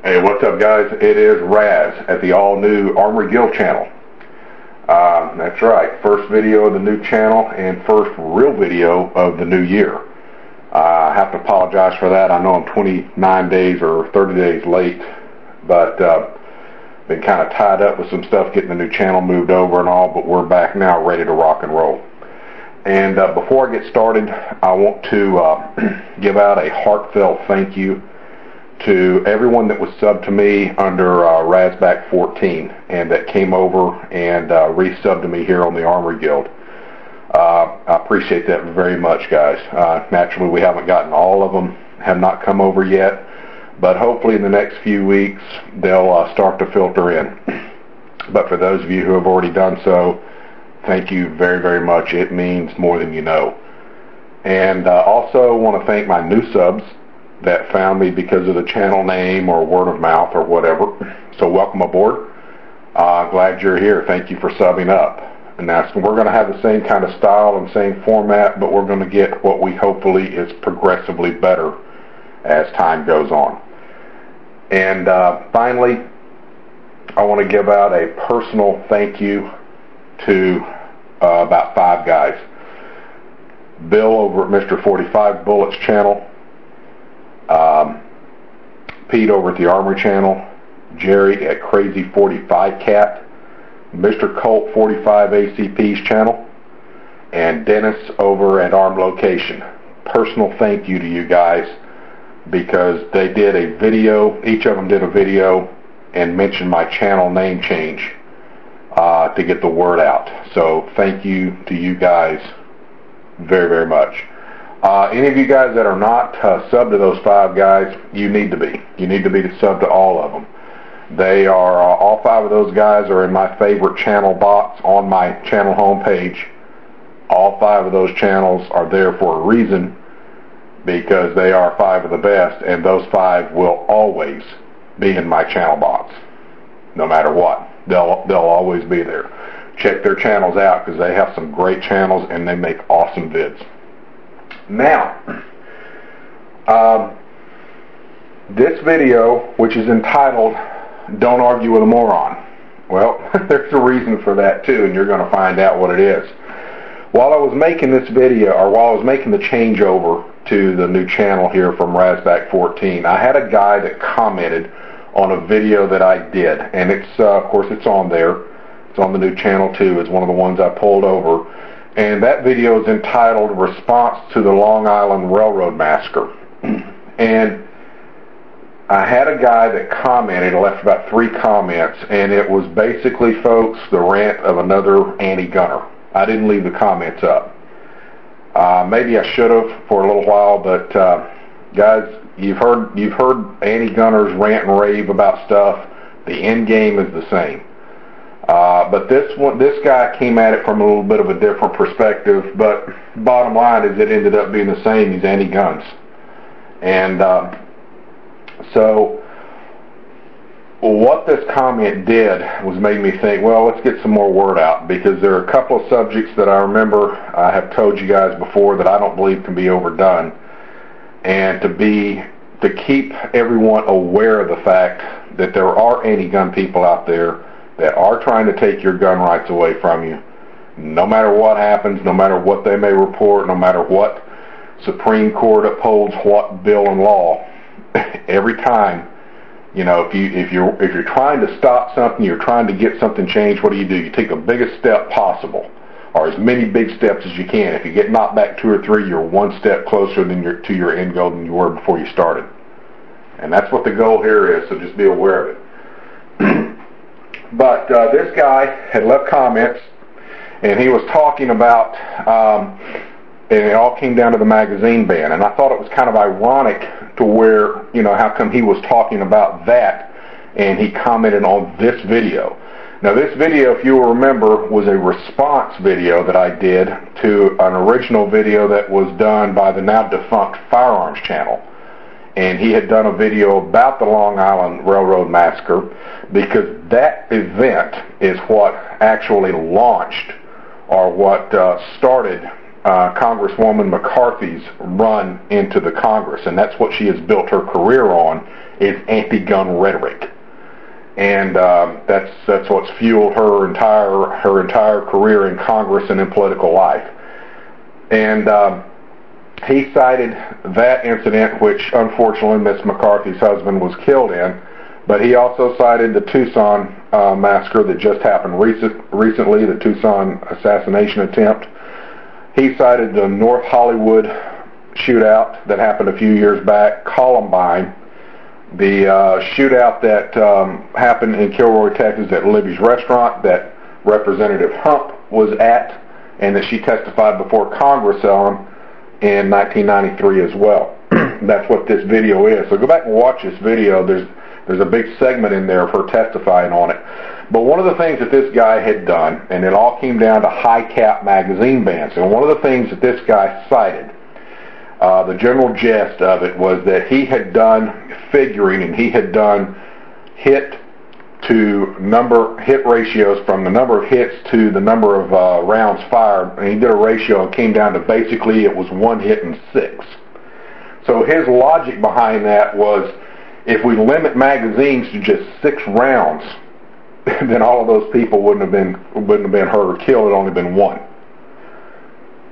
Hey, what's up, guys? It is Raz at the all-new Armory Guild channel. That's right, first video of the new channel and first real video of the new year. I have to apologize for that. I know I'm 29 days or 30 days late, but been kind of tied up with some stuff getting the new channel moved over and all, but we're back now ready to rock and roll. And before I get started, I want to give out a heartfelt thank you to everyone that was subbed to me under Razback14 and that came over and resubbed to me here on the Armory Guild. I appreciate that very much, guys. Naturally, we haven't gotten all of them, have not come over yet, but hopefully in the next few weeks they'll start to filter in. But for those of you who have already done so, thank you very, very much. It means more than you know. And also want to thank my new subs that found me because of the channel name or word of mouth or whatever. So welcome aboard. Glad you're here. Thank you for subbing up. And we're going to have the same kind of style and same format, but we're going to get what we hopefully is progressively better as time goes on. And finally, I want to give out a personal thank you to about 5 guys. Bill over at Mr. 45 Bullets channel, Pete over at the Armory channel, Jerry at Crazy 45 Cat, Mr. Colt 45 ACP's channel, and Dennis over at Arm Location. Personal thank you to you guys because they did a video, each of them did a video and mentioned my channel name change to get the word out. So thank you to you guys very, very much. Any of you guys that are not subbed to those 5 guys, you need to be. You need to be subbed to all of them. They are, all 5 of those guys are in my favorite channel box on my channel homepage. All 5 of those channels are there for a reason because they are 5 of the best, and those 5 will always be in my channel box. No matter what. They'll always be there. Check their channels out because they have some great channels and they make awesome vids. Now, this video, which is entitled Don't Argue with a Moron. Well, there's a reason for that too, and you're going to find out what it is. While I was making this video, or while I was making the changeover to the new channel here from Razback14, I had a guy that commented on a video that I did, and it's of course it's on there. It's on the new channel too. It's one of the ones I pulled over. And that video is entitled Response to the Long Island Railroad Massacre. And I had a guy that commented, left about 3 comments, and it was basically, folks, the rant of another anti-gunner. I didn't leave the comments up. Maybe I should have for a little while, but guys, you've heard anti-gunners rant and rave about stuff. The end game is the same. But this guy came at it from a little bit of a different perspective, but bottom line is it ended up being the same. He's anti-guns. And so what this comment did was made me think, well, let's get some more word out, because there are a couple of subjects that I remember I have told you guys before that I don't believe can be overdone, and to keep everyone aware of the fact that there are anti-gun people out there that are trying to take your gun rights away from you, no matter what happens, no matter what they may report, no matter what Supreme Court upholds what bill and law. Every time, you know, if you're trying to stop something, you're trying to get something changed, what do? You take the biggest step possible, or as many big steps as you can. If you get knocked back 2 or 3, you're 1 step closer to your end goal than you were before you started. And that's what the goal here is, so just be aware of it. But this guy had left comments, and he was talking about, and it all came down to the magazine ban. And I thought it was kind of ironic to where, you know, how come he was talking about that, and he commented on this video. Now, this video, if you will remember, was a response video that I did to an original video that was done by the now defunct Firearms channel. And he had done a video about the Long Island Railroad Massacre, because that event is what actually launched, or what started Congresswoman McCarthy's run into the Congress, and that's what she has built her career on, is anti-gun rhetoric. And that's what's fueled her entire career in Congress and in political life. And he cited that incident, which unfortunately Miss McCarthy's husband was killed in, but he also cited the Tucson massacre that just happened recently, the Tucson assassination attempt. He cited the North Hollywood shootout that happened a few years back, Columbine, the shootout that happened in Kilroy, Texas at Libby's restaurant that Representative Hump was at, and that she testified before Congress on in 1993 as well. That's what this video is. So go back and watch this video. There's a big segment in there of her testifying on it. But one of the things that this guy had done, and it all came down to high-cap magazine bans, and one of the things that this guy cited, the general gist of it was that he had done figuring, and he had done hit ratios from the number of hits to the number of rounds fired, and he did a ratio and came down to basically it was 1 hit and 6. So his logic behind that was, if we limit magazines to just 6 rounds, then all of those people wouldn't have been hurt or killed. It only been 1.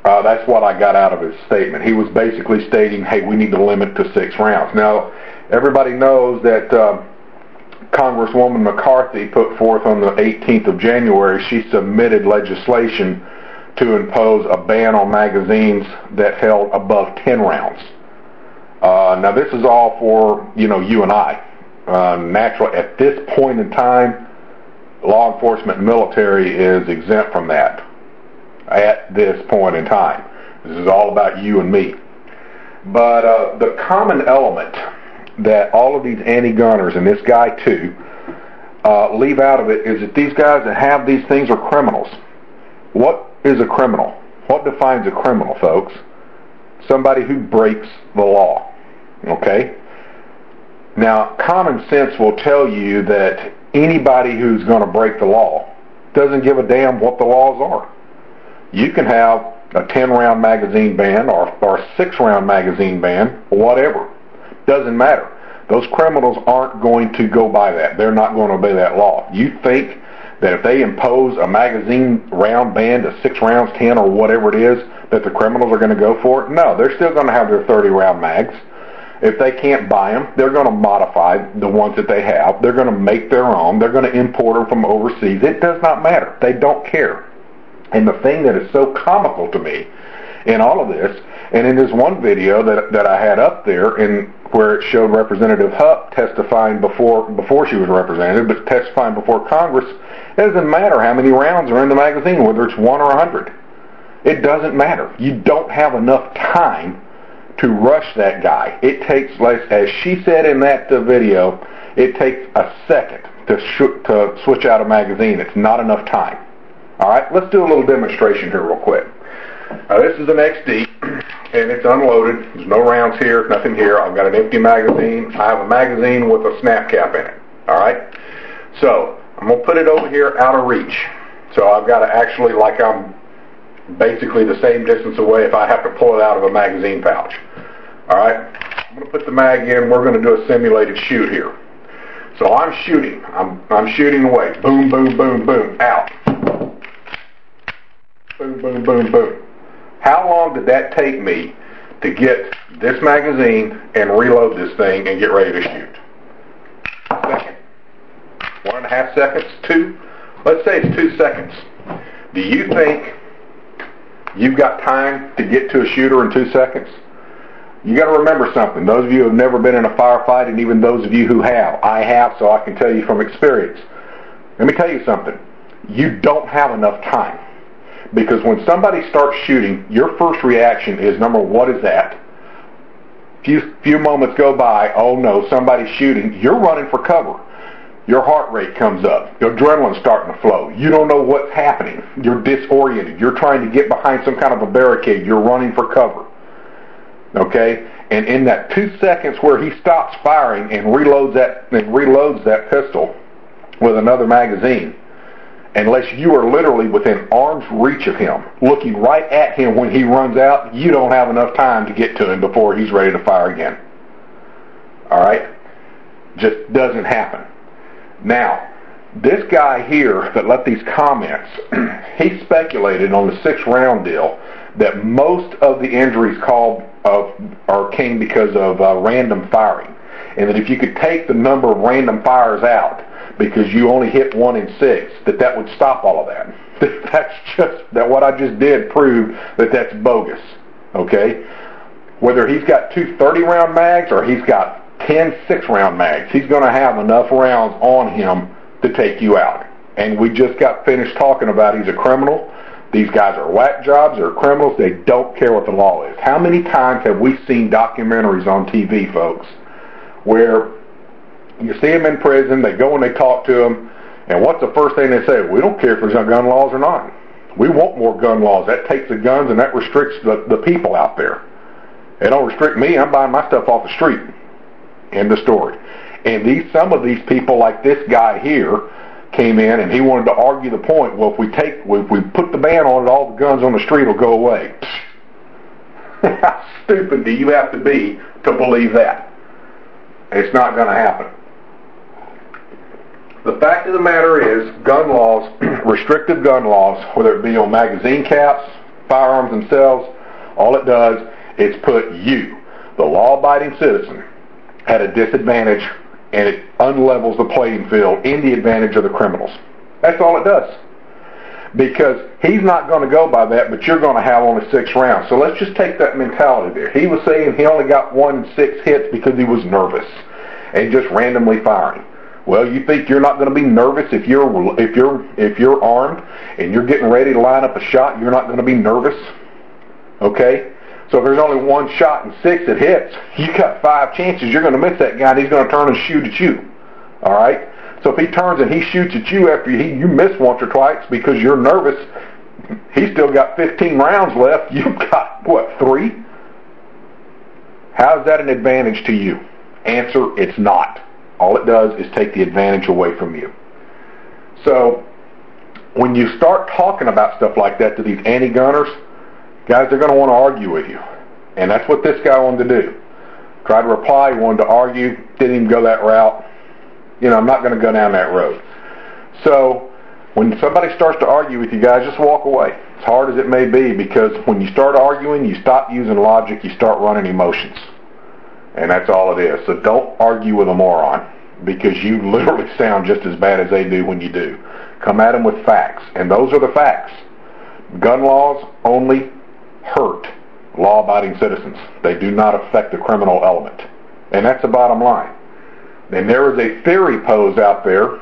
That's what I got out of his statement. He was basically stating, hey, we need to limit to 6 rounds. Now, everybody knows that Congresswoman McCarthy put forth on the 18th of January, she submitted legislation to impose a ban on magazines that held above 10 rounds. Now, this is all for, you and I. Naturally, at this point in time, law enforcement and military is exempt from that. At this point in time. This is all about you and me. But the common element that all of these anti-gunners, and this guy too, leave out of it is that these guys that have these things are criminals. What is a criminal? What defines a criminal, folks? Somebody who breaks the law. Okay? Now, common sense will tell you that anybody who's going to break the law doesn't give a damn what the laws are. You can have a 10-round magazine ban or a 6-round magazine ban, whatever. Doesn't matter. Those criminals aren't going to go by that. They're not going to obey that law. You think that if they impose a magazine round ban to 6 rounds, 10, or whatever it is, that the criminals are going to go for it? No, they're still going to have their 30-round mags. If they can't buy them, they're going to modify the ones that they have. They're going to make their own. They're going to import them from overseas. It does not matter. They don't care. And the thing that is so comical to me in all of this, and in this one video that I had up there, where it showed Representative Hupp testifying before she was representative, but testifying before Congress, it doesn't matter how many rounds are in the magazine, whether it's 1 or 100. It doesn't matter. You don't have enough time to rush that guy. It takes, as she said in that video, it takes a second to switch out a magazine. It's not enough time. All right, let's do a little demonstration here real quick. This is an XD, and it's unloaded. There's no rounds here, nothing here. I've got an empty magazine. I have a magazine with a snap cap in it. All right, so I'm going to put it over here out of reach. So I've got to actually, like I'm basically the same distance away if I have to pull it out of a magazine pouch. All right, I'm going to put the mag in. We're going to do a simulated shoot here. So I'm shooting. I'm shooting away. Boom, boom, boom, boom. Out. Boom, boom, boom, boom. How long did that take me to get this magazine and reload this thing and get ready to shoot? A second. 1.5 seconds? 2? Let's say it's 2 seconds. Do you think you've got time to get to a shooter in 2 seconds? You got to remember something. Those of you who have never been in a firefight, and even those of you who have, I have, so I can tell you from experience. Let me tell you something. You don't have enough time. Because when somebody starts shooting, your first reaction is, number one, what is that? Few moments go by, oh no, somebody's shooting. You're running for cover. Your heart rate comes up. Your adrenaline's starting to flow. You don't know what's happening. You're disoriented. You're trying to get behind some kind of a barricade. You're running for cover. Okay? And in that 2 seconds where he stops firing and reloads that pistol with another magazine, unless you are literally within arm's reach of him, looking right at him when he runs out, you don't have enough time to get to him before he's ready to fire again. Alright? Just doesn't happen. Now, this guy here that left these comments, he speculated on the 6th round deal that most of the injuries came because of random firing. And that if you could take the number of random fires out, because you only hit 1 in 6, that would stop all of that. That's just, that what I just did proved that that's bogus. Okay? Whether he's got 2 30-round mags or he's got 10 6-round mags, he's going to have enough rounds on him to take you out. And we just got finished talking about he's a criminal. These guys are whack jobs, they're criminals, they don't care what the law is. How many times have we seen documentaries on TV, folks, where you see them in prison, they go and they talk to them, and what's the first thing they say? We don't care if there's gun laws or not. We want more gun laws. That takes the guns and that restricts the people out there. It don't restrict me, I'm buying my stuff off the street. End of story. And some of these people, like this guy here, came in and he wanted to argue the point, well, if we put the ban on it, all the guns on the street will go away. How stupid do you have to be to believe that? It's not going to happen. The fact of the matter is, gun laws, restrictive gun laws, whether it be on magazine caps, firearms themselves, all it does is put you, the law-abiding citizen, at a disadvantage, and it unlevels the playing field in the advantage of the criminals. That's all it does. Because he's not going to go by that, but you're going to have only 6 rounds. So let's just take that mentality there. He was saying he only got 1 in 6 hits because he was nervous and just randomly firing. Well, you think you're not going to be nervous if you're armed and you're getting ready to line up a shot? You're not going to be nervous? Okay? So if there's only 1 shot and 6 that hits, you got 5 chances you're going to miss that guy and he's going to turn and shoot at you. Alright? So if he turns and he shoots at you after you miss once or twice because you're nervous, he's still got 15 rounds left. You've got, what, 3? How is that an advantage to you? Answer, it's not. All it does is take the advantage away from you. So when you start talking about stuff like that to these anti-gunners, guys, they're going to want to argue with you. And that's what this guy wanted to do. Tried to reply, he wanted to argue, didn't even go that route. You know, I'm not going to go down that road. So when somebody starts to argue with you guys, just walk away. As hard as it may be, because when you start arguing, you stop using logic, you start running emotions. And that's all it is. So don't argue with a moron, because you literally sound just as bad as they do when you do. Come at them with facts. And those are the facts. Gun laws only hurt law-abiding citizens. They do not affect the criminal element. And that's the bottom line. And there is a theory posed out there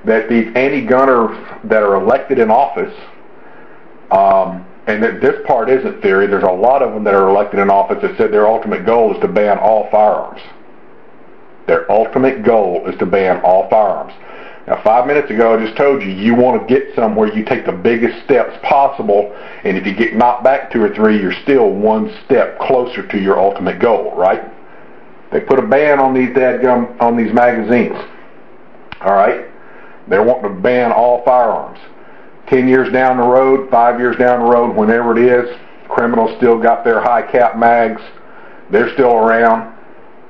that these anti-gunners that are elected in office, and that this part isn't theory, there's a lot of them that are elected in office that said their ultimate goal is to ban all firearms. Their ultimate goal is to ban all firearms. Now, 5 minutes ago, I just told you, you want to get somewhere, you take the biggest steps possible, and if you get knocked back 2 or 3, you're still 1 step closer to your ultimate goal, right? They put a ban on these on these magazines. All right? They're wanting to ban all firearms. 10 years down the road, 5 years down the road, whenever it is, criminals still got their high cap mags. They're still around.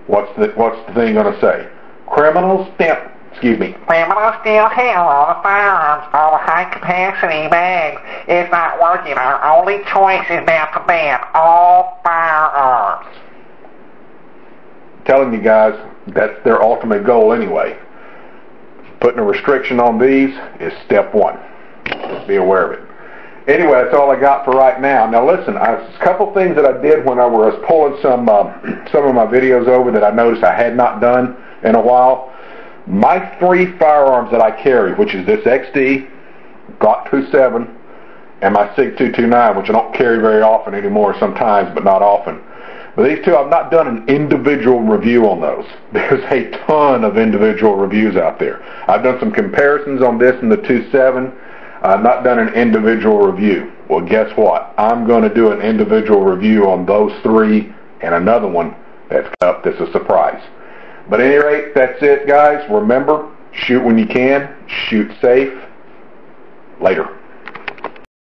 What's the thing going to say? Criminals still have all the firearms, all the high capacity mags. It's not working. Our only choice is now to ban all firearms. Telling you guys, that's their ultimate goal anyway. Putting a restriction on these is step 1. Just be aware of it. Anyway, that's all I got for right now. Now listen, a couple things that I did when I was pulling some of my videos over that I noticed I had not done in a while. My 3 firearms that I carry, which is this XD, Glock 27, and my SIG 229, which I don't carry very often anymore, sometimes, but not often. But these 2, I've not done an individual review on those. There's a ton of individual reviews out there. I've done some comparisons on this and the 2.7. I've not done an individual review. Well, guess what? I'm going to do an individual review on those 3 and another one that's up that's a surprise. But at any rate, that's it, guys. Remember, shoot when you can, shoot safe, Later.